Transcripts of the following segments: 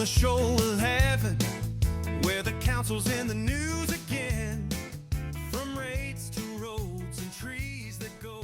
Shoalhaven, where the council's in the news again. From rates to roads and trees that go,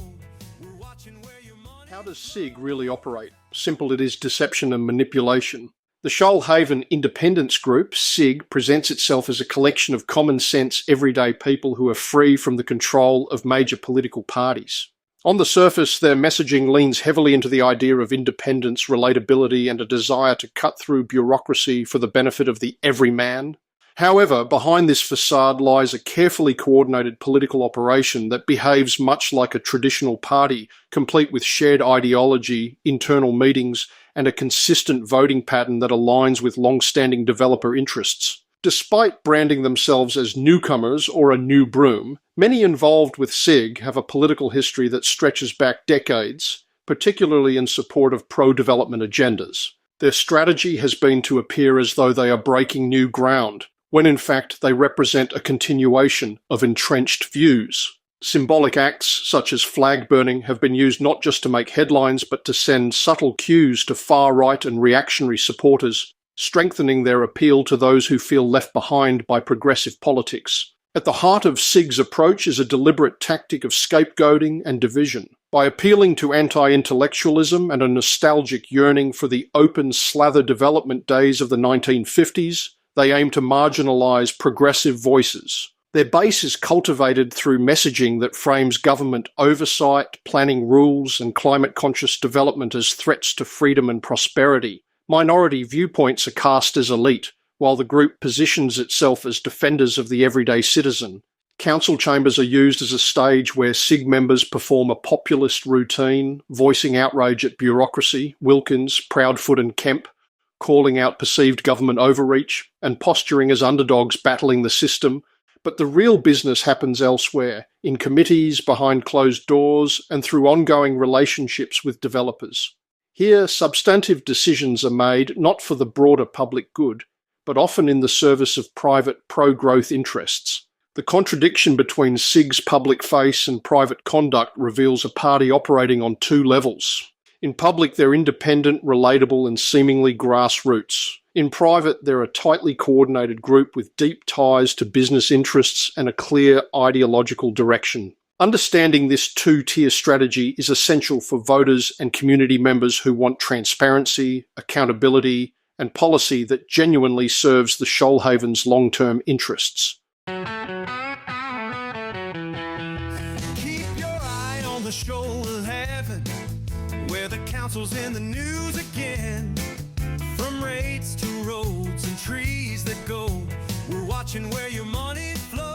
we're watching where your money... How does SIG really operate? Simple it is deception and manipulation. The Shoalhaven Independents Group, SIG, presents itself as a collection of common sense everyday people who are free from the control of major political parties. On the surface, their messaging leans heavily into the idea of independence, relatability, and a desire to cut through bureaucracy for the benefit of the everyman. However, behind this facade lies a carefully coordinated political operation that behaves much like a traditional party, complete with shared ideology, internal meetings, and a consistent voting pattern that aligns with long-standing developer interests. Despite branding themselves as newcomers or a new broom, many involved with SIG have a political history that stretches back decades, particularly in support of pro-development agendas. Their strategy has been to appear as though they are breaking new ground, when in fact they represent a continuation of entrenched views. Symbolic acts such as flag burning have been used not just to make headlines but to send subtle cues to far-right and reactionary supporters, strengthening their appeal to those who feel left behind by progressive politics. At the heart of SIG's approach is a deliberate tactic of scapegoating and division. By appealing to anti-intellectualism and a nostalgic yearning for the open slather development days of the 1950s, they aim to marginalise progressive voices. Their base is cultivated through messaging that frames government oversight, planning rules, and climate-conscious development as threats to freedom and prosperity. Minority viewpoints are cast as elite, while the group positions itself as defenders of the everyday citizen. Council chambers are used as a stage where SIG members perform a populist routine, voicing outrage at bureaucracy, Wilkins, Proudfoot and Kemp, calling out perceived government overreach, and posturing as underdogs battling the system. But the real business happens elsewhere, in committees, behind closed doors, and through ongoing relationships with developers. Here, substantive decisions are made not for the broader public good, but often in the service of private pro-growth interests. The contradiction between SIG's public face and private conduct reveals a party operating on two levels. In public, they're independent, relatable, and seemingly grassroots. In private, they're a tightly coordinated group with deep ties to business interests and a clear ideological direction. Understanding this two-tier strategy is essential for voters and community members who want transparency, accountability, and policy that genuinely serves the Shoalhaven's long-term interests. Keep your eye on the Shoalhaven, where the council's in the news again. From rates to roads and trees that go, we're watching where your money flows.